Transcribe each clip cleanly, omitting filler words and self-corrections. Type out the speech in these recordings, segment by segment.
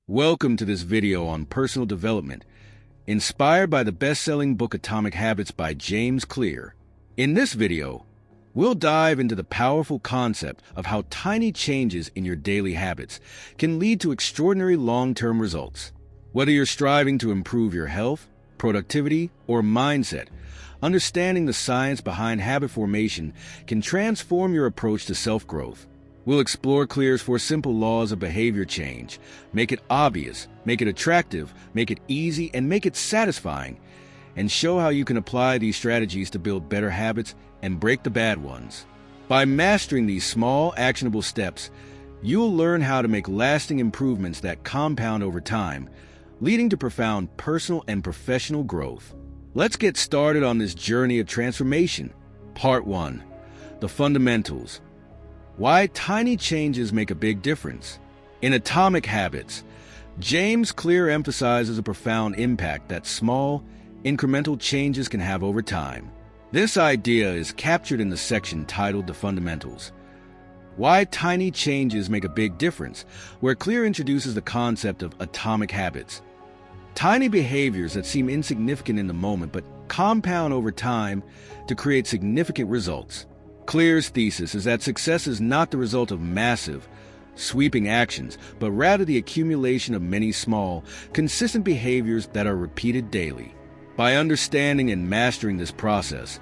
Welcome to this video on personal development, inspired by the best-selling book Atomic Habits by James Clear. In this video, we'll dive into the powerful concept of how tiny changes in your daily habits can lead to extraordinary long-term results. Whether you're striving to improve your health, productivity, or mindset, understanding the science behind habit formation can transform your approach to self-growth. We'll explore Clear's 4 simple laws of behavior change, make it obvious, make it attractive, make it easy, and make it satisfying, and show how you can apply these strategies to build better habits and break the bad ones. By mastering these small, actionable steps, you'll learn how to make lasting improvements that compound over time, leading to profound personal and professional growth. Let's get started on this journey of transformation. Part 1. The Fundamentals. Why tiny changes make a big difference. In Atomic Habits, James Clear emphasizes a profound impact that small, incremental changes can have over time. This idea is captured in the section titled The Fundamentals. Why tiny changes make a big difference, where Clear introduces the concept of atomic habits. Tiny behaviors that seem insignificant in the moment but compound over time to create significant results. Clear's thesis is that success is not the result of massive, sweeping actions, but rather the accumulation of many small, consistent behaviors that are repeated daily. By understanding and mastering this process,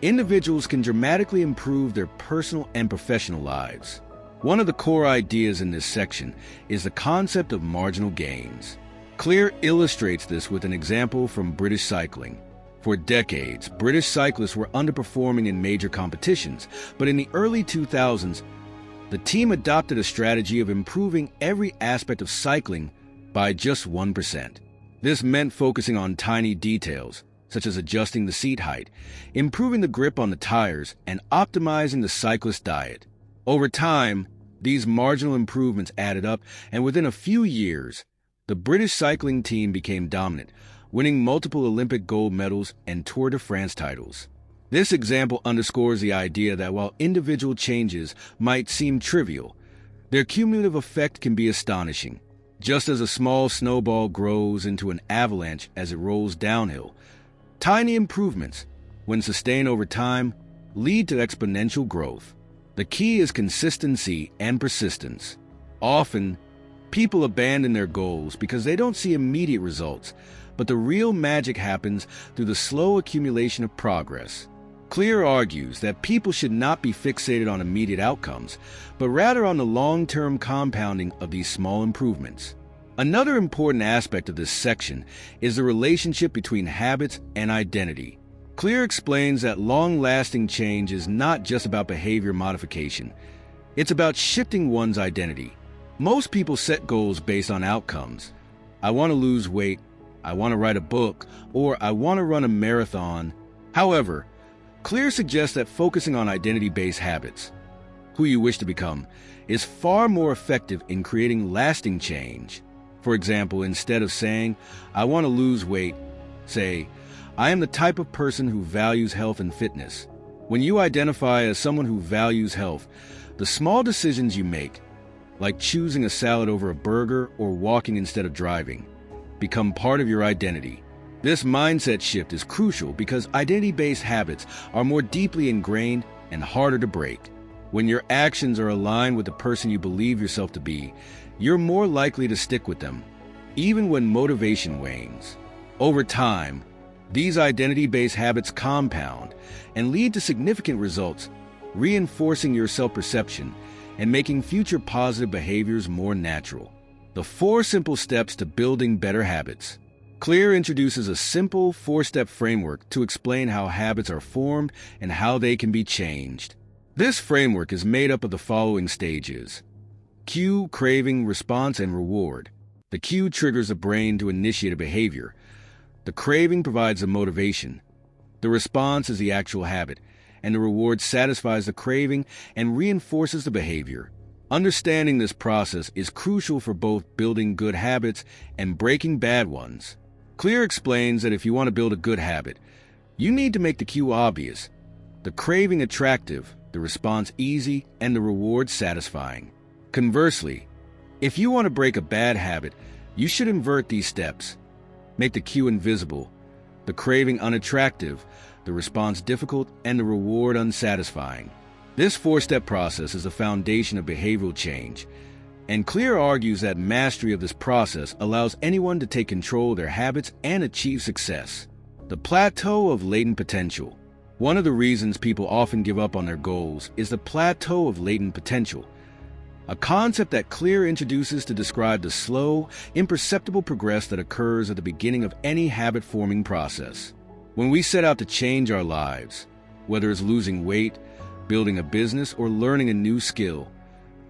individuals can dramatically improve their personal and professional lives. One of the core ideas in this section is the concept of marginal gains. Clear illustrates this with an example from British cycling. For decades, British cyclists were underperforming in major competitions, but in the early 2000s, the team adopted a strategy of improving every aspect of cycling by just 1%. This meant focusing on tiny details, such as adjusting the seat height, improving the grip on the tires, and optimizing the cyclist diet. Over time, these marginal improvements added up, and within a few years, the British cycling team became dominant, winning multiple Olympic gold medals and Tour de France titles. This example underscores the idea that while individual changes might seem trivial, their cumulative effect can be astonishing. Just as a small snowball grows into an avalanche as it rolls downhill, tiny improvements, when sustained over time, lead to exponential growth. The key is consistency and persistence. Often, people abandon their goals because they don't see immediate results, but the real magic happens through the slow accumulation of progress. Clear argues that people should not be fixated on immediate outcomes, but rather on the long-term compounding of these small improvements. Another important aspect of this section is the relationship between habits and identity. Clear explains that long-lasting change is not just about behavior modification. It's about shifting one's identity. Most people set goals based on outcomes. I want to lose weight, I want to write a book, or I want to run a marathon. However, Clear suggests that focusing on identity-based habits, who you wish to become, is far more effective in creating lasting change. For example, instead of saying, I want to lose weight, say, I am the type of person who values health and fitness. When you identify as someone who values health, the small decisions you make, like choosing a salad over a burger or walking instead of driving, become part of your identity. This mindset shift is crucial because identity-based habits are more deeply ingrained and harder to break. When your actions are aligned with the person you believe yourself to be, you're more likely to stick with them, even when motivation wanes. Over time, these identity-based habits compound and lead to significant results, reinforcing your self-perception and making future positive behaviors more natural. The 4 simple steps to building better habits. Clear introduces a simple 4-step framework to explain how habits are formed and how they can be changed. This framework is made up of the following stages: cue, craving, response, and reward. The cue triggers the brain to initiate a behavior. The craving provides the motivation. The response is the actual habit, and the reward satisfies the craving and reinforces the behavior. Understanding this process is crucial for both building good habits and breaking bad ones. Clear explains that if you want to build a good habit, you need to make the cue obvious, the craving attractive, the response easy, and the reward satisfying. Conversely, if you want to break a bad habit, You should invert these steps. Make the cue invisible, the craving unattractive, the response difficult, and the reward unsatisfying. This four-step process is the foundation of behavioral change, and Clear argues that mastery of this process allows anyone to take control of their habits and achieve success. The plateau of latent potential. One of the reasons people often give up on their goals is the plateau of latent potential, a concept that Clear introduces to describe the slow, imperceptible progress that occurs at the beginning of any habit-forming process. When we set out to change our lives, whether it's losing weight, building a business, or learning a new skill,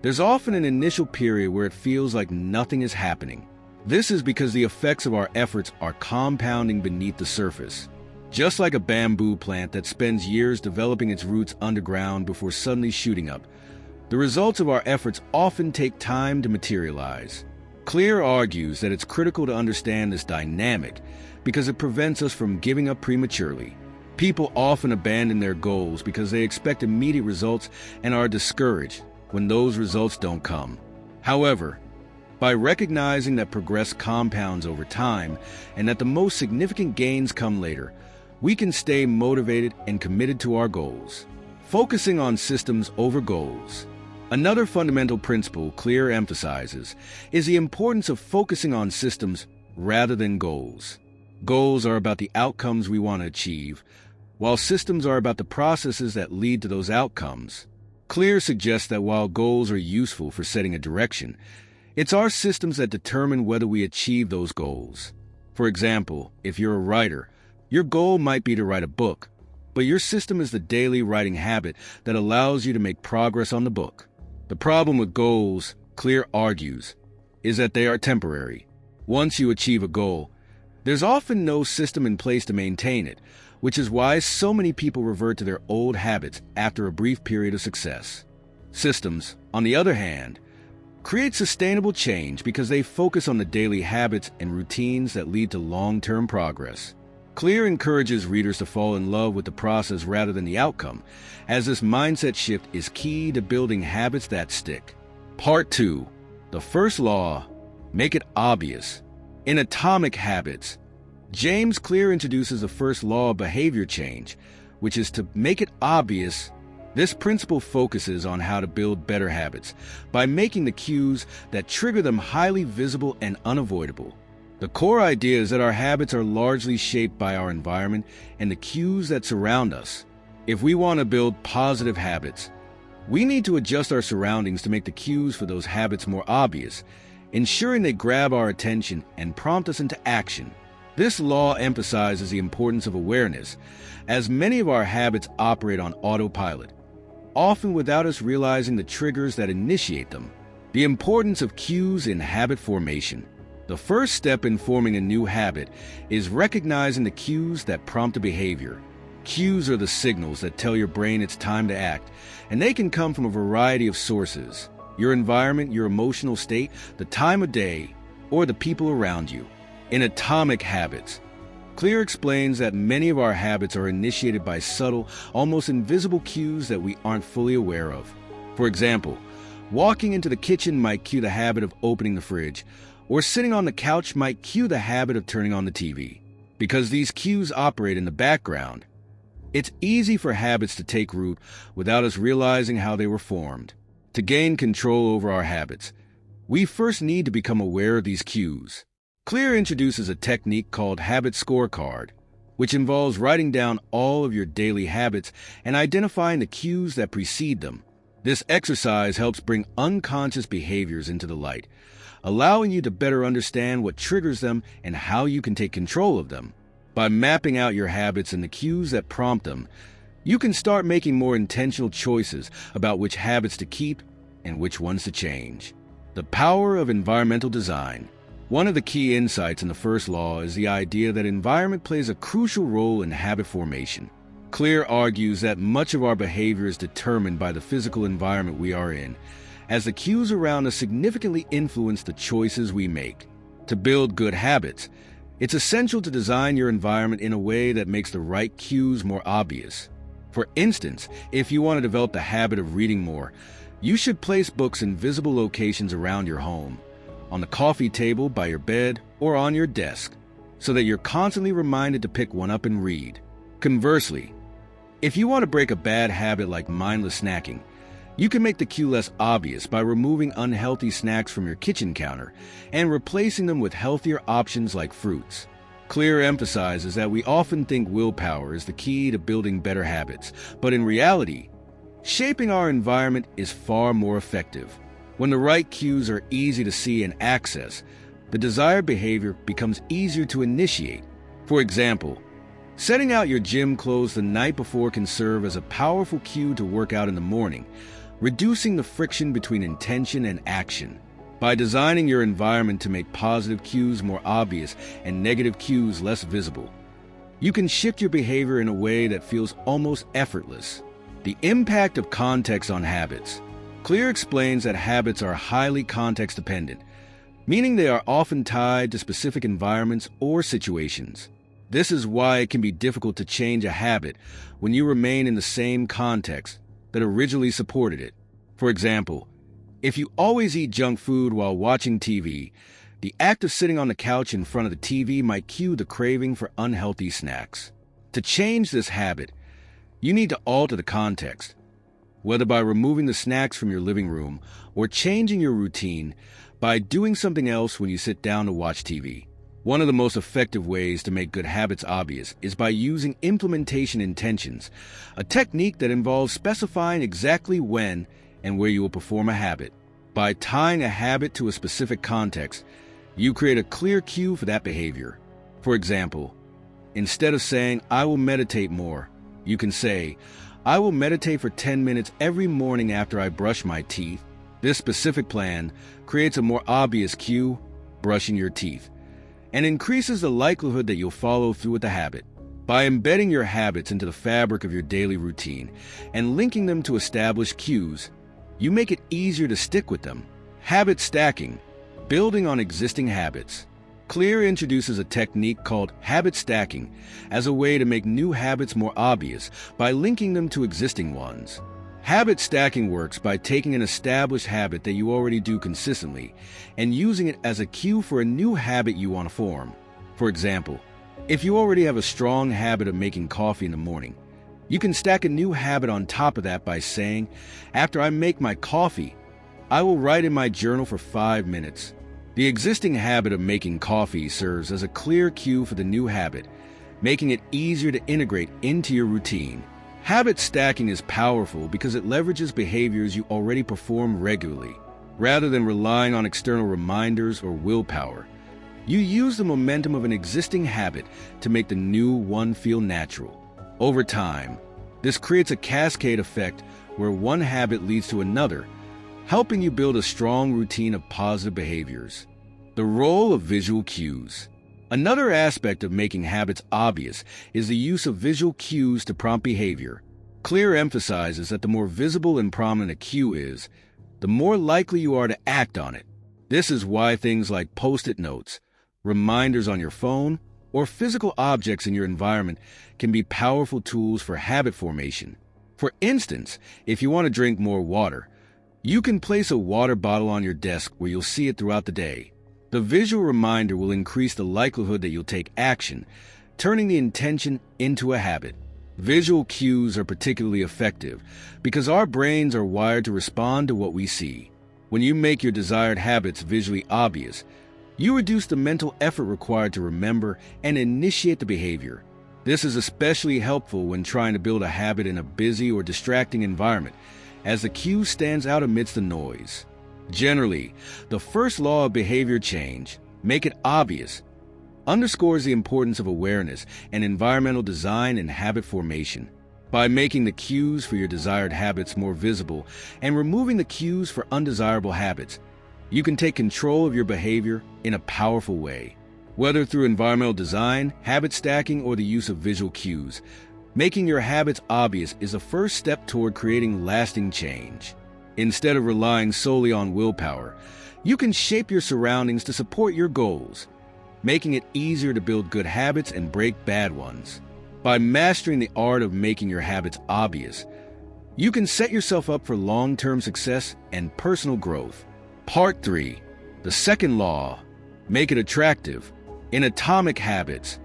there's often an initial period where it feels like nothing is happening. This is because the effects of our efforts are compounding beneath the surface. Just like a bamboo plant that spends years developing its roots underground before suddenly shooting up, the results of our efforts often take time to materialize. Clear argues that it's critical to understand this dynamic because it prevents us from giving up prematurely. People often abandon their goals because they expect immediate results and are discouraged when those results don't come. However, by recognizing that progress compounds over time and that the most significant gains come later, we can stay motivated and committed to our goals. Focusing on systems over goals. Another fundamental principle Clear emphasizes is the importance of focusing on systems rather than goals. Goals are about the outcomes we want to achieve, while systems are about the processes that lead to those outcomes. Clear suggests that while goals are useful for setting a direction, it's our systems that determine whether we achieve those goals. For example, if you're a writer, your goal might be to write a book, but your system is the daily writing habit that allows you to make progress on the book. The problem with goals, Clear argues, is that they are temporary. Once you achieve a goal, there's often no system in place to maintain it, which is why so many people revert to their old habits after a brief period of success. Systems, on the other hand, create sustainable change because they focus on the daily habits and routines that lead to long-term progress. Clear encourages readers to fall in love with the process rather than the outcome, as this mindset shift is key to building habits that stick. Part 2. The first law, make it obvious. In Atomic Habits, James Clear introduces the first law of behavior change, which is to make it obvious. This principle focuses on how to build better habits by making the cues that trigger them highly visible and unavoidable. The core idea is that our habits are largely shaped by our environment and the cues that surround us. If we want to build positive habits, we need to adjust our surroundings to make the cues for those habits more obvious, ensuring they grab our attention and prompt us into action. This law emphasizes the importance of awareness, as many of our habits operate on autopilot, often without us realizing the triggers that initiate them. The importance of cues in habit formation. The first step in forming a new habit is recognizing the cues that prompt a behavior. Cues are the signals that tell your brain it's time to act, and they can come from a variety of sources: your environment, your emotional state, the time of day, or the people around you. In Atomic Habits, Clear explains that many of our habits are initiated by subtle, almost invisible cues that we aren't fully aware of. For example, walking into the kitchen might cue the habit of opening the fridge, or sitting on the couch might cue the habit of turning on the TV. Because these cues operate in the background, it's easy for habits to take root without us realizing how they were formed. To gain control over our habits, we first need to become aware of these cues. Clear introduces a technique called Habit Scorecard, which involves writing down all of your daily habits and identifying the cues that precede them. This exercise helps bring unconscious behaviors into the light, allowing you to better understand what triggers them and how you can take control of them. By mapping out your habits and the cues that prompt them, you can start making more intentional choices about which habits to keep and which ones to change. The power of environmental design. One of the key insights in the first law is the idea that environment plays a crucial role in habit formation. Clear argues that much of our behavior is determined by the physical environment we are in, as the cues around us significantly influence the choices we make. To build good habits, it's essential to design your environment in a way that makes the right cues more obvious. For instance, if you want to develop the habit of reading more, you should place books in visible locations around your home, on the coffee table, by your bed, or on your desk, so that you're constantly reminded to pick one up and read. Conversely, if you want to break a bad habit like mindless snacking, you can make the cue less obvious by removing unhealthy snacks from your kitchen counter and replacing them with healthier options like fruits. Clear emphasizes that we often think willpower is the key to building better habits, but in reality, shaping our environment is far more effective. When the right cues are easy to see and access, the desired behavior becomes easier to initiate. For example, setting out your gym clothes the night before can serve as a powerful cue to work out in the morning, reducing the friction between intention and action. By designing your environment to make positive cues more obvious and negative cues less visible, you can shift your behavior in a way that feels almost effortless. The impact of context on habits. Clear explains that habits are highly context-dependent, meaning they are often tied to specific environments or situations. This is why it can be difficult to change a habit when you remain in the same context that originally supported it. For example, if you always eat junk food while watching TV, the act of sitting on the couch in front of the TV might cue the craving for unhealthy snacks. To change this habit, you need to alter the context, whether by removing the snacks from your living room or changing your routine by doing something else when you sit down to watch TV. One of the most effective ways to make good habits obvious is by using implementation intentions, a technique that involves specifying exactly when and where you will perform a habit. By tying a habit to a specific context, you create a clear cue for that behavior. For example, instead of saying, "I will meditate more," you can say, "I will meditate for 10 minutes every morning after I brush my teeth." This specific plan creates a more obvious cue, brushing your teeth, and increases the likelihood that you'll follow through with the habit. By embedding your habits into the fabric of your daily routine and linking them to established cues, you make it easier to stick with them. Habit stacking, building on existing habits. Clear introduces a technique called habit stacking as a way to make new habits more obvious by linking them to existing ones. Habit stacking works by taking an established habit that you already do consistently and using it as a cue for a new habit you want to form. For example, if you already have a strong habit of making coffee in the morning, you can stack a new habit on top of that by saying, "After I make my coffee, I will write in my journal for 5 minutes." The existing habit of making coffee serves as a clear cue for the new habit, making it easier to integrate into your routine. Habit stacking is powerful because it leverages behaviors you already perform regularly. Rather than relying on external reminders or willpower, you use the momentum of an existing habit to make the new one feel natural. Over time, this creates a cascade effect where one habit leads to another, helping you build a strong routine of positive behaviors. The role of visual cues. Another aspect of making habits obvious is the use of visual cues to prompt behavior. Clear emphasizes that the more visible and prominent a cue is, the more likely you are to act on it. This is why things like post-it notes, reminders on your phone, or physical objects in your environment can be powerful tools for habit formation. For instance, if you want to drink more water, you can place a water bottle on your desk where you'll see it throughout the day. The visual reminder will increase the likelihood that you'll take action, turning the intention into a habit. Visual cues are particularly effective because our brains are wired to respond to what we see. When you make your desired habits visually obvious, you reduce the mental effort required to remember and initiate the behavior. This is especially helpful when trying to build a habit in a busy or distracting environment, as the cue stands out amidst the noise. Generally, the first law of behavior change, make it obvious, underscores the importance of awareness and environmental design in habit formation. By making the cues for your desired habits more visible and removing the cues for undesirable habits, you can take control of your behavior in a powerful way. Whether through environmental design, habit stacking, or the use of visual cues, making your habits obvious is a first step toward creating lasting change. Instead of relying solely on willpower, you can shape your surroundings to support your goals, making it easier to build good habits and break bad ones. By mastering the art of making your habits obvious, you can set yourself up for long-term success and personal growth. Part 3. The second law, make it attractive. In Atomic Habits,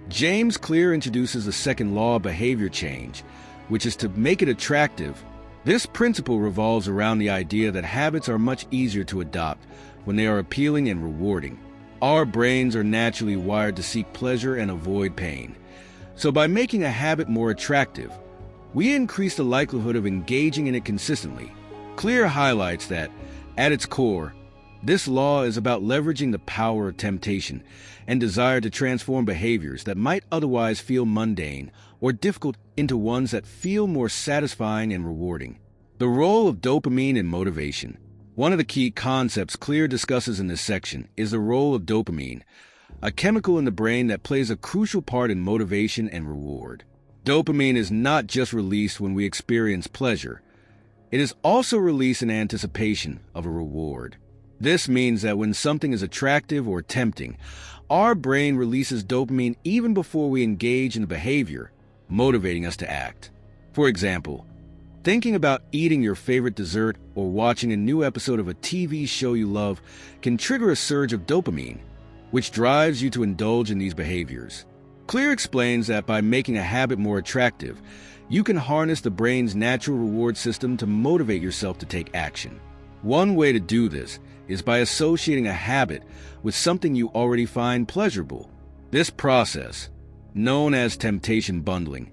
James Clear introduces the second law of behavior change, which is to make it attractive. This principle revolves around the idea that habits are much easier to adopt when they are appealing and rewarding. Our brains are naturally wired to seek pleasure and avoid pain. So by making a habit more attractive, we increase the likelihood of engaging in it consistently. Clear highlights that, at its core, this law is about leveraging the power of temptation and desire to transform behaviors that might otherwise feel mundane or difficult into ones that feel more satisfying and rewarding. The role of dopamine in motivation. One of the key concepts Clear discusses in this section is the role of dopamine, a chemical in the brain that plays a crucial part in motivation and reward. Dopamine is not just released when we experience pleasure. It is also released in anticipation of a reward. This means that when something is attractive or tempting, our brain releases dopamine even before we engage in the behavior, motivating us to act. For example, thinking about eating your favorite dessert or watching a new episode of a TV show you love can trigger a surge of dopamine, which drives you to indulge in these behaviors. Clear explains that by making a habit more attractive, you can harness the brain's natural reward system to motivate yourself to take action. One way to do this is by associating a habit with something you already find pleasurable. This process, known as temptation bundling,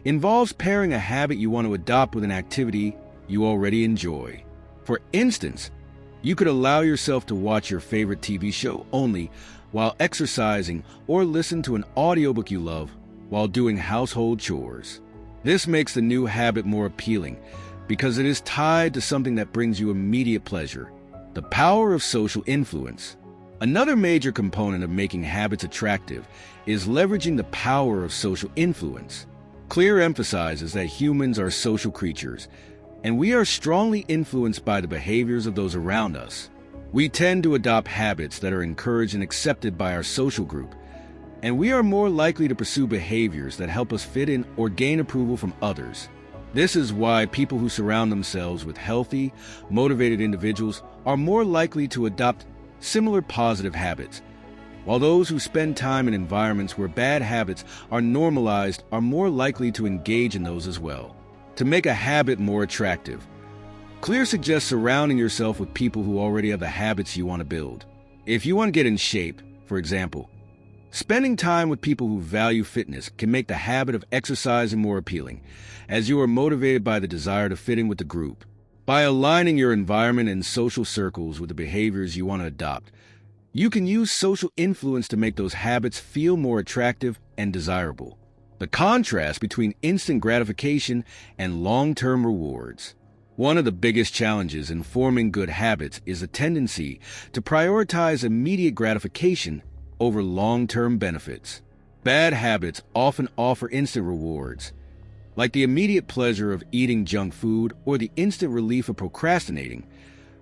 involves pairing a habit you want to adopt with an activity you already enjoy. For instance, you could allow yourself to watch your favorite TV show only while exercising or listen to an audiobook you love while doing household chores. This makes the new habit more appealing because it is tied to something that brings you immediate pleasure. The power of social influence. Another major component of making habits attractive is leveraging the power of social influence. Clear emphasizes that humans are social creatures, and we are strongly influenced by the behaviors of those around us. We tend to adopt habits that are encouraged and accepted by our social group, and we are more likely to pursue behaviors that help us fit in or gain approval from others. This is why people who surround themselves with healthy, motivated individuals are more likely to adopt similar positive habits, while those who spend time in environments where bad habits are normalized are more likely to engage in those as well. To make a habit more attractive, Clear suggests surrounding yourself with people who already have the habits you want to build. If you want to get in shape, for example, spending time with people who value fitness can make the habit of exercising more appealing, as you are motivated by the desire to fit in with the group. By aligning your environment and social circles with the behaviors you want to adopt, you can use social influence to make those habits feel more attractive and desirable. The contrast between instant gratification and long-term rewards. One of the biggest challenges in forming good habits is a tendency to prioritize immediate gratification over long-term benefits. Bad habits often offer instant rewards, like the immediate pleasure of eating junk food or the instant relief of procrastinating,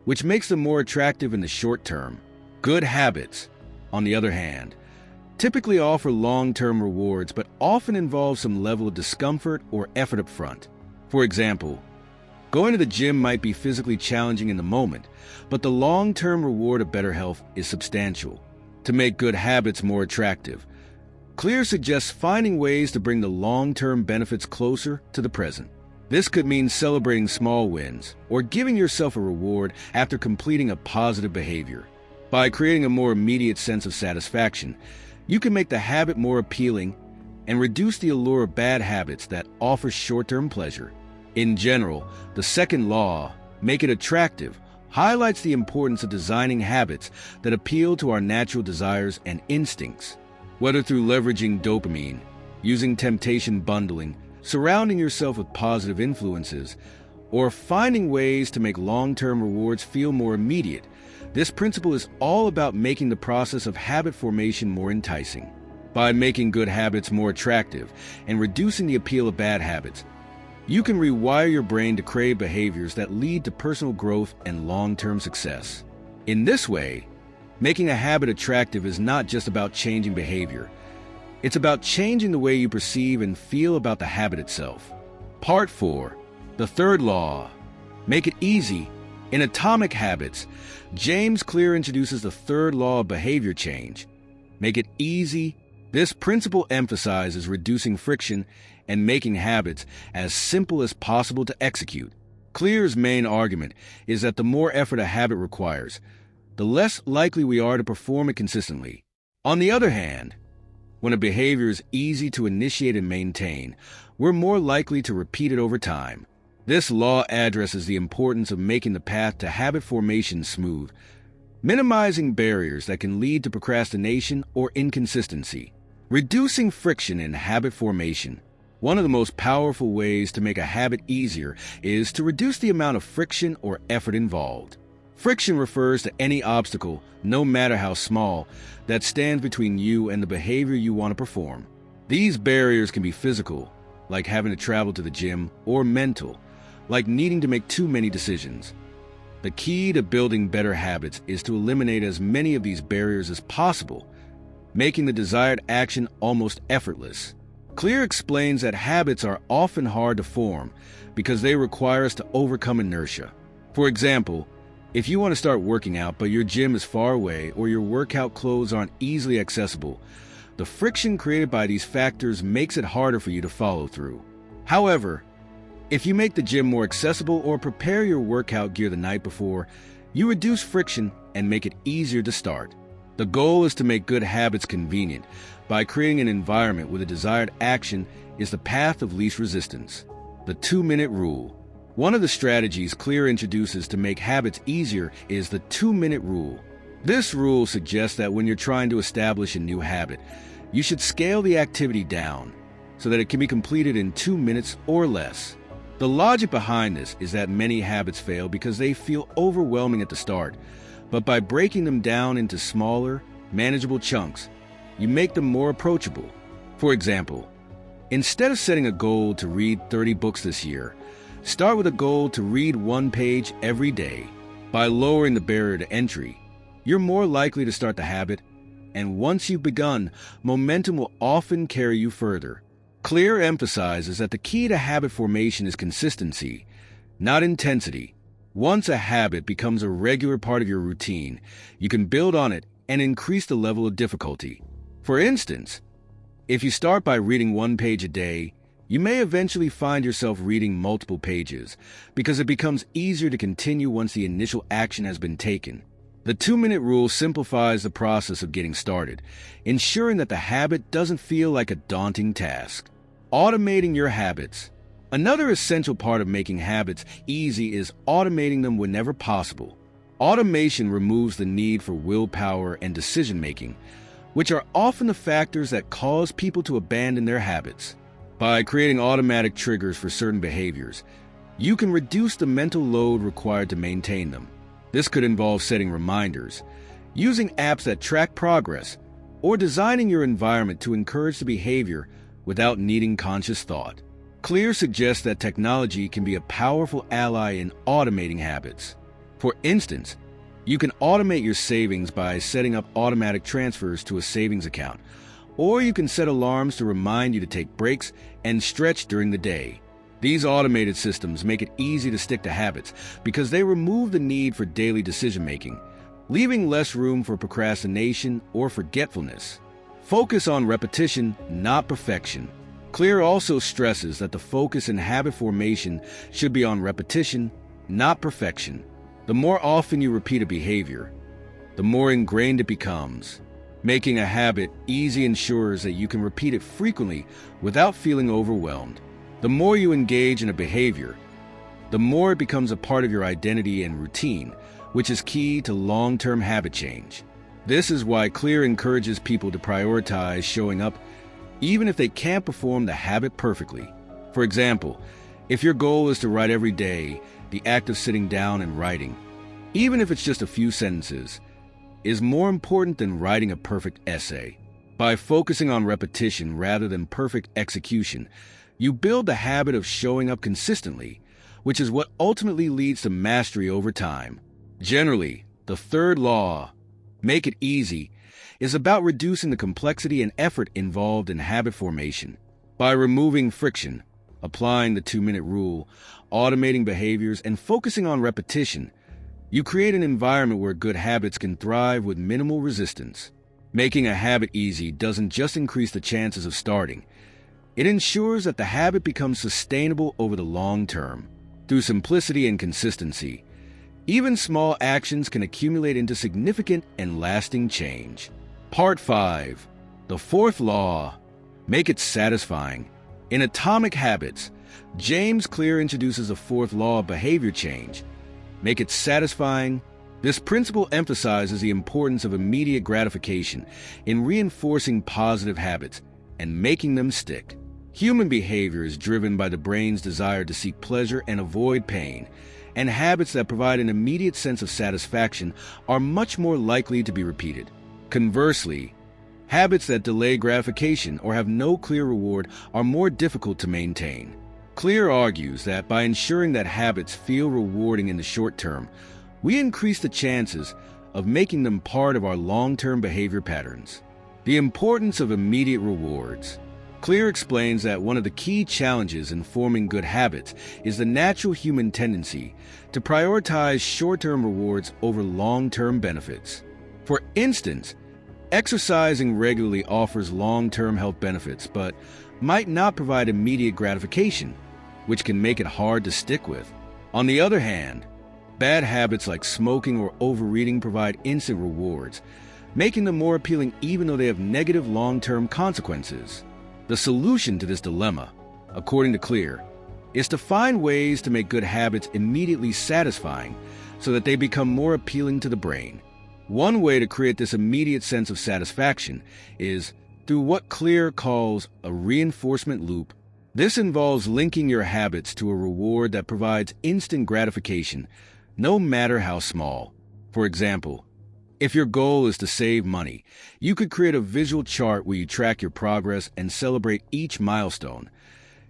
which makes them more attractive in the short term. Good habits, on the other hand, typically offer long-term rewards but often involve some level of discomfort or effort up front. For example, going to the gym might be physically challenging in the moment, but the long-term reward of better health is substantial. To make good habits more attractive, Clear suggests finding ways to bring the long-term benefits closer to the present. This could mean celebrating small wins or giving yourself a reward after completing a positive behavior. By creating a more immediate sense of satisfaction, you can make the habit more appealing and reduce the allure of bad habits that offer short-term pleasure. In general, the second law, make it attractive, highlights the importance of designing habits that appeal to our natural desires and instincts. Whether through leveraging dopamine, using temptation bundling, surrounding yourself with positive influences, or finding ways to make long-term rewards feel more immediate, this principle is all about making the process of habit formation more enticing. By making good habits more attractive and reducing the appeal of bad habits, you can rewire your brain to crave behaviors that lead to personal growth and long-term success. In this way, making a habit attractive is not just about changing behavior. It's about changing the way you perceive and feel about the habit itself. Part 4. The third law. Make it easy. In Atomic Habits, James Clear introduces the third law of behavior change: make it easy. This principle emphasizes reducing friction and making habits as simple as possible to execute. Clear's main argument is that the more effort a habit requires, the less likely we are to perform it consistently. On the other hand, when a behavior is easy to initiate and maintain, we're more likely to repeat it over time. This law addresses the importance of making the path to habit formation smooth, minimizing barriers that can lead to procrastination or inconsistency. Reducing friction in habit formation. One of the most powerful ways to make a habit easier is to reduce the amount of friction or effort involved. Friction refers to any obstacle, no matter how small, that stands between you and the behavior you want to perform. These barriers can be physical, like having to travel to the gym, or mental, like needing to make too many decisions. The key to building better habits is to eliminate as many of these barriers as possible, making the desired action almost effortless. Clear explains that habits are often hard to form because they require us to overcome inertia. For example, if you want to start working out but your gym is far away or your workout clothes aren't easily accessible, the friction created by these factors makes it harder for you to follow through. However, if you make the gym more accessible or prepare your workout gear the night before, you reduce friction and make it easier to start. The goal is to make good habits convenient by creating an environment where the desired action is the path of least resistance. The 2-minute rule. One of the strategies Clear introduces to make habits easier is the 2-minute rule. This rule suggests that when you're trying to establish a new habit, you should scale the activity down so that it can be completed in 2 minutes or less. The logic behind this is that many habits fail because they feel overwhelming at the start, but by breaking them down into smaller, manageable chunks, you make them more approachable. For example, instead of setting a goal to read 30 books this year, start with a goal to read 1 page every day. By lowering the barrier to entry, you're more likely to start the habit, and once you've begun, momentum will often carry you further. Clear emphasizes that the key to habit formation is consistency, not intensity. Once a habit becomes a regular part of your routine, you can build on it and increase the level of difficulty. For instance, if you start by reading 1 page a day, you may eventually find yourself reading multiple pages because it becomes easier to continue once the initial action has been taken. The 2-minute rule simplifies the process of getting started, ensuring that the habit doesn't feel like a daunting task. Automating your habits. Another essential part of making habits easy is automating them whenever possible. Automation removes the need for willpower and decision-making, which are often the factors that cause people to abandon their habits. By creating automatic triggers for certain behaviors, you can reduce the mental load required to maintain them. This could involve setting reminders, using apps that track progress, or designing your environment to encourage the behavior without needing conscious thought. Clear suggests that technology can be a powerful ally in automating habits. For instance, you can automate your savings by setting up automatic transfers to a savings account, or you can set alarms to remind you to take breaks and stretch during the day. These automated systems make it easy to stick to habits because they remove the need for daily decision-making, leaving less room for procrastination or forgetfulness. Focus on repetition, not perfection. Clear also stresses that the focus in habit formation should be on repetition, not perfection. The more often you repeat a behavior, the more ingrained it becomes. Making a habit easy ensures that you can repeat it frequently without feeling overwhelmed. The more you engage in a behavior, the more it becomes a part of your identity and routine, which is key to long-term habit change. This is why Clear encourages people to prioritize showing up even if they can't perform the habit perfectly. For example, if your goal is to write every day, the act of sitting down and writing, even if it's just a few sentences, is more important than writing a perfect essay. By focusing on repetition rather than perfect execution, you build the habit of showing up consistently, which is what ultimately leads to mastery over time. Generally, the third law, make it easy, is about reducing the complexity and effort involved in habit formation. By removing friction, applying the 2-minute rule, automating behaviors, and focusing on repetition, You create an environment where good habits can thrive with minimal resistance. Making a habit easy doesn't just increase the chances of starting. It ensures that the habit becomes sustainable over the long term. Through simplicity and consistency, even small actions can accumulate into significant and lasting change. Part 5. The fourth law. Make it satisfying. In Atomic Habits, James Clear introduces a fourth law of behavior change. Make it satisfying. This principle emphasizes the importance of immediate gratification in reinforcing positive habits and making them stick. Human behavior is driven by the brain's desire to seek pleasure and avoid pain, and habits that provide an immediate sense of satisfaction are much more likely to be repeated. Conversely, habits that delay gratification or have no clear reward are more difficult to maintain. Clear argues that by ensuring that habits feel rewarding in the short term, we increase the chances of making them part of our long-term behavior patterns. The importance of immediate rewards. Clear explains that one of the key challenges in forming good habits is the natural human tendency to prioritize short-term rewards over long-term benefits. For instance, exercising regularly offers long-term health benefits, but might not provide immediate gratification, which can make it hard to stick with. On the other hand, bad habits like smoking or overeating provide instant rewards, making them more appealing even though they have negative long-term consequences. The solution to this dilemma, according to Clear, is to find ways to make good habits immediately satisfying so that they become more appealing to the brain. One way to create this immediate sense of satisfaction is through what Clear calls a reinforcement loop. This involves linking your habits to a reward that provides instant gratification, no matter how small. For example, if your goal is to save money, you could create a visual chart where you track your progress and celebrate each milestone,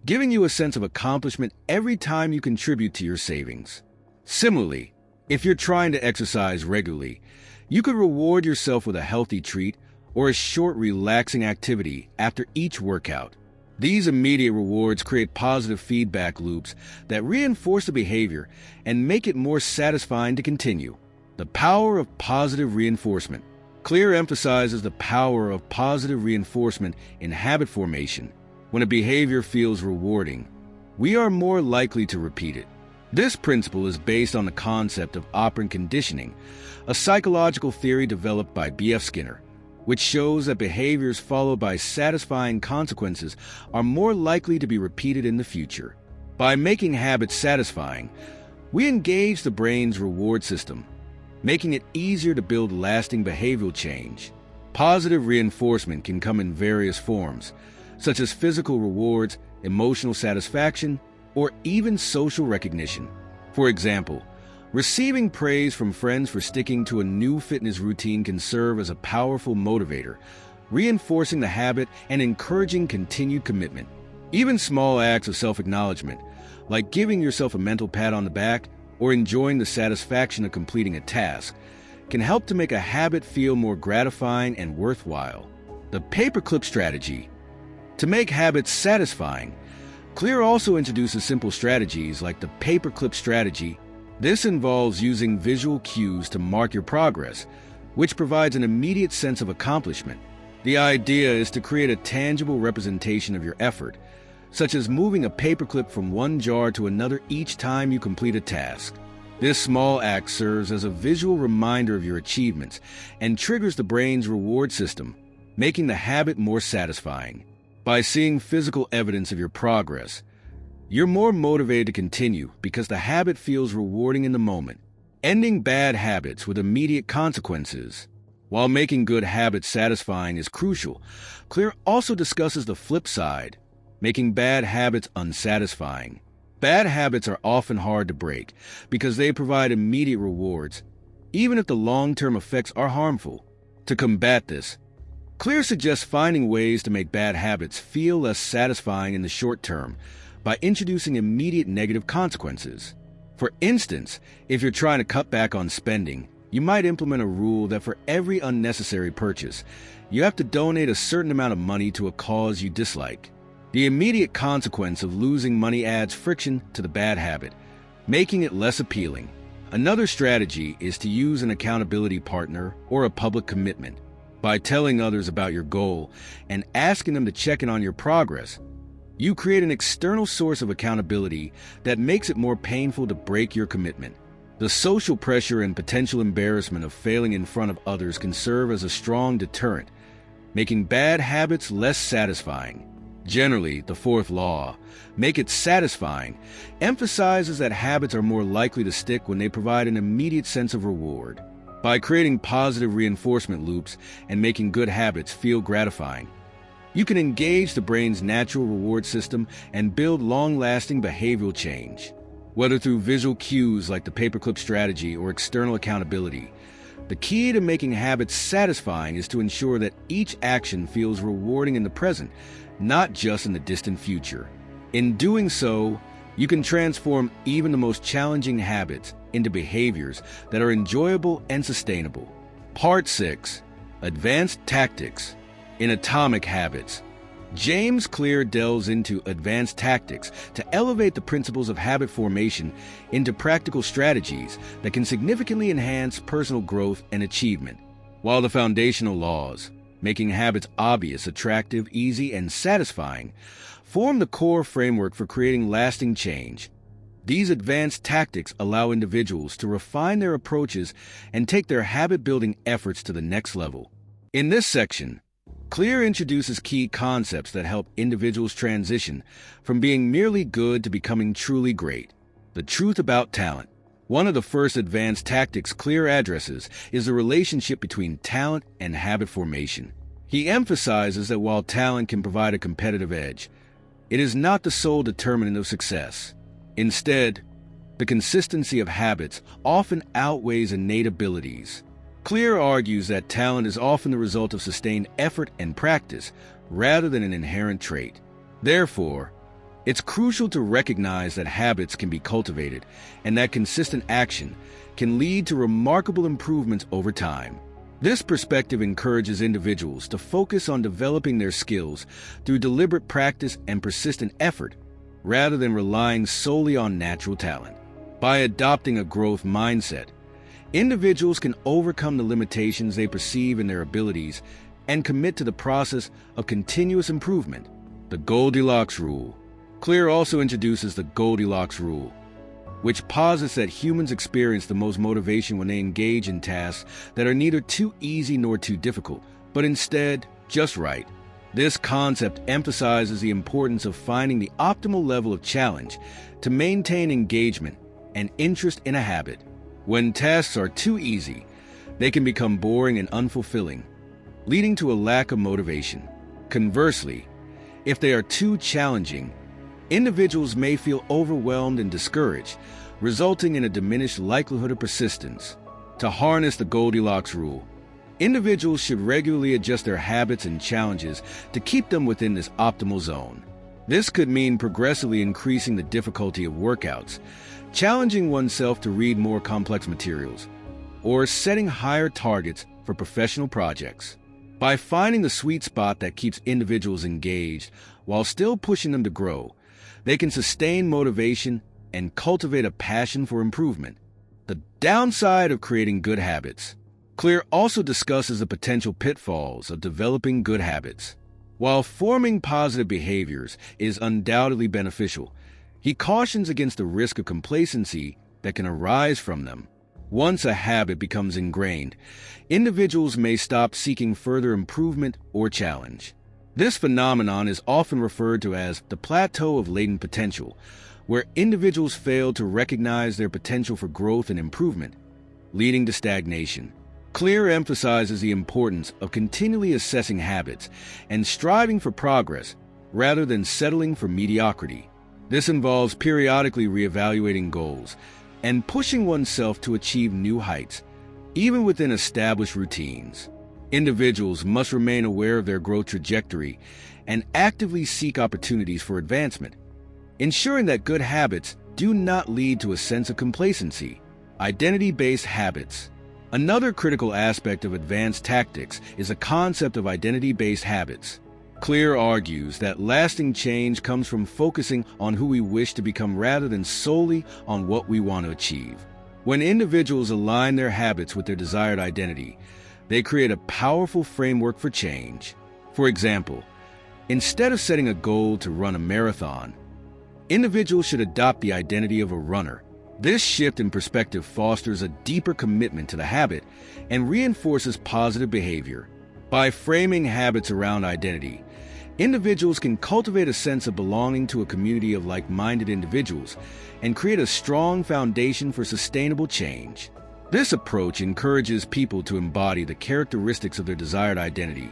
giving you a sense of accomplishment every time you contribute to your savings. Similarly, if you're trying to exercise regularly, you could reward yourself with a healthy treat or a short, relaxing activity after each workout. These immediate rewards create positive feedback loops that reinforce the behavior and make it more satisfying to continue. The power of positive reinforcement. Clear emphasizes the power of positive reinforcement in habit formation. When a behavior feels rewarding, we are more likely to repeat it. This principle is based on the concept of operant conditioning, a psychological theory developed by B.F. Skinner, which shows that behaviors followed by satisfying consequences are more likely to be repeated in the future. By making habits satisfying, we engage the brain's reward system, making it easier to build lasting behavioral change. Positive reinforcement can come in various forms, such as physical rewards, emotional satisfaction, or even social recognition. For example, receiving praise from friends for sticking to a new fitness routine can serve as a powerful motivator, reinforcing the habit and encouraging continued commitment. Even small acts of self-acknowledgement, like giving yourself a mental pat on the back or enjoying the satisfaction of completing a task, can help to make a habit feel more gratifying and worthwhile. The paperclip strategy. To make habits satisfying, Clear also introduces simple strategies like the paperclip strategy. This involves using visual cues to mark your progress, which provides an immediate sense of accomplishment. The idea is to create a tangible representation of your effort, such as moving a paperclip from one jar to another each time you complete a task. This small act serves as a visual reminder of your achievements and triggers the brain's reward system, making the habit more satisfying. By seeing physical evidence of your progress, you're more motivated to continue because the habit feels rewarding in the moment. Ending bad habits with immediate consequences. While making good habits satisfying is crucial, Clear also discusses the flip side, making bad habits unsatisfying. Bad habits are often hard to break because they provide immediate rewards, even if the long-term effects are harmful. To combat this, Clear suggests finding ways to make bad habits feel less satisfying in the short term by introducing immediate negative consequences. For instance, if you're trying to cut back on spending, you might implement a rule that for every unnecessary purchase, you have to donate a certain amount of money to a cause you dislike. The immediate consequence of losing money adds friction to the bad habit, making it less appealing. Another strategy is to use an accountability partner or a public commitment. By telling others about your goal and asking them to check in on your progress, you create an external source of accountability that makes it more painful to break your commitment. The social pressure and potential embarrassment of failing in front of others can serve as a strong deterrent, making bad habits less satisfying. Generally, the fourth law, make it satisfying, emphasizes that habits are more likely to stick when they provide an immediate sense of reward. By creating positive reinforcement loops and making good habits feel gratifying, you can engage the brain's natural reward system and build long-lasting behavioral change. Whether through visual cues like the paperclip strategy or external accountability, the key to making habits satisfying is to ensure that each action feels rewarding in the present, not just in the distant future. In doing so, you can transform even the most challenging habits into behaviors that are enjoyable and sustainable. Part 6. Advanced Tactics. In Atomic Habits, James Clear delves into advanced tactics to elevate the principles of habit formation into practical strategies that can significantly enhance personal growth and achievement. While the foundational laws, making habits obvious, attractive, easy, and satisfying, form the core framework for creating lasting change, these advanced tactics allow individuals to refine their approaches and take their habit-building efforts to the next level. In this section, Clear introduces key concepts that help individuals transition from being merely good to becoming truly great. The truth about talent. One of the first advanced tactics Clear addresses is the relationship between talent and habit formation. He emphasizes that while talent can provide a competitive edge, it is not the sole determinant of success. Instead, the consistency of habits often outweighs innate abilities. Clear argues that talent is often the result of sustained effort and practice rather than an inherent trait. Therefore, it's crucial to recognize that habits can be cultivated and that consistent action can lead to remarkable improvements over time. This perspective encourages individuals to focus on developing their skills through deliberate practice and persistent effort rather than relying solely on natural talent. By adopting a growth mindset, individuals can overcome the limitations they perceive in their abilities and commit to the process of continuous improvement. The Goldilocks Rule. Clear also introduces the Goldilocks Rule, which posits that humans experience the most motivation when they engage in tasks that are neither too easy nor too difficult, but instead just right. This concept emphasizes the importance of finding the optimal level of challenge to maintain engagement and interest in a habit. When tasks are too easy, they can become boring and unfulfilling, leading to a lack of motivation. Conversely, if they are too challenging, individuals may feel overwhelmed and discouraged, resulting in a diminished likelihood of persistence. To harness the Goldilocks Rule, individuals should regularly adjust their habits and challenges to keep them within this optimal zone. This could mean progressively increasing the difficulty of workouts, challenging oneself to read more complex materials, or setting higher targets for professional projects. By finding the sweet spot that keeps individuals engaged while still pushing them to grow, they can sustain motivation and cultivate a passion for improvement. The downside of creating good habits. Clear also discusses the potential pitfalls of developing good habits. While forming positive behaviors is undoubtedly beneficial, he cautions against the risk of complacency that can arise from them. Once a habit becomes ingrained, individuals may stop seeking further improvement or challenge. This phenomenon is often referred to as the plateau of latent potential, where individuals fail to recognize their potential for growth and improvement, leading to stagnation. Clear emphasizes the importance of continually assessing habits and striving for progress rather than settling for mediocrity. This involves periodically reevaluating goals and pushing oneself to achieve new heights, even within established routines. Individuals must remain aware of their growth trajectory and actively seek opportunities for advancement, ensuring that good habits do not lead to a sense of complacency. Identity-based habits. Another critical aspect of advanced tactics is the concept of identity-based habits. Clear argues that lasting change comes from focusing on who we wish to become rather than solely on what we want to achieve. When individuals align their habits with their desired identity, they create a powerful framework for change. For example, instead of setting a goal to run a marathon, individuals should adopt the identity of a runner. This shift in perspective fosters a deeper commitment to the habit and reinforces positive behavior. By framing habits around identity, individuals can cultivate a sense of belonging to a community of like-minded individuals and create a strong foundation for sustainable change. This approach encourages people to embody the characteristics of their desired identity,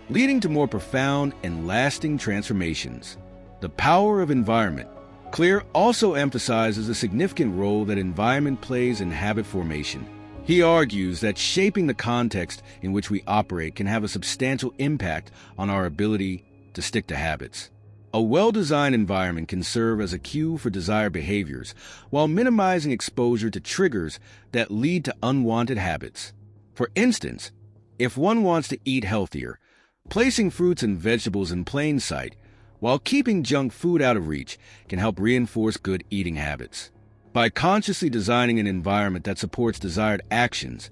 leading to more profound and lasting transformations. The power of environment. Clear also emphasizes the significant role that environment plays in habit formation. He argues that shaping the context in which we operate can have a substantial impact on our ability to stick to habits. A well-designed environment can serve as a cue for desired behaviors while minimizing exposure to triggers that lead to unwanted habits. For instance, if one wants to eat healthier, placing fruits and vegetables in plain sight while keeping junk food out of reach can help reinforce good eating habits. By consciously designing an environment that supports desired actions,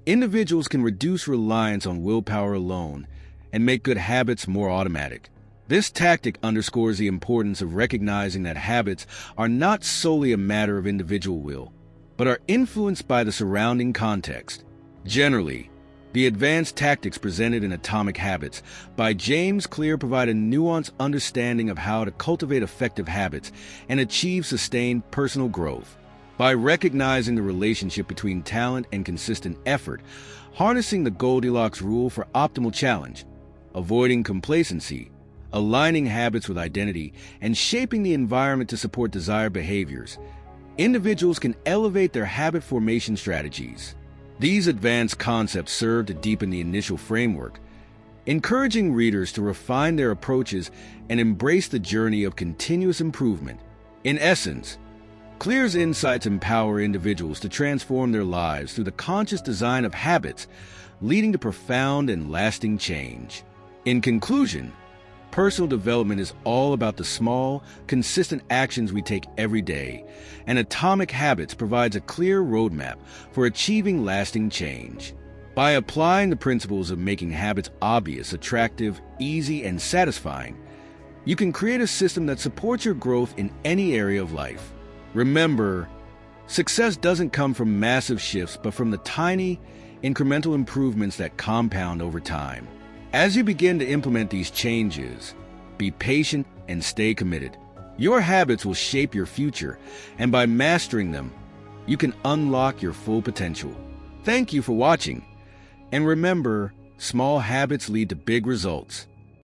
individuals can reduce reliance on willpower alone and make good habits more automatic. This tactic underscores the importance of recognizing that habits are not solely a matter of individual will, but are influenced by the surrounding context. Generally, the advanced tactics presented in Atomic Habits by James Clear provide a nuanced understanding of how to cultivate effective habits and achieve sustained personal growth. By recognizing the relationship between talent and consistent effort, harnessing the Goldilocks rule for optimal challenge, avoiding complacency, aligning habits with identity, and shaping the environment to support desired behaviors, individuals can elevate their habit formation strategies. These advanced concepts serve to deepen the initial framework, encouraging readers to refine their approaches and embrace the journey of continuous improvement. In essence, Clear's insights empower individuals to transform their lives through the conscious design of habits, leading to profound and lasting change. In conclusion, personal development is all about the small, consistent actions we take every day, and Atomic Habits provides a clear roadmap for achieving lasting change. By applying the principles of making habits obvious, attractive, easy, and satisfying, you can create a system that supports your growth in any area of life. Remember, success doesn't come from massive shifts, but from the tiny, incremental improvements that compound over time. As you begin to implement these changes, be patient and stay committed. Your habits will shape your future, and by mastering them, you can unlock your full potential. Thank you for watching, and remember, small habits lead to big results.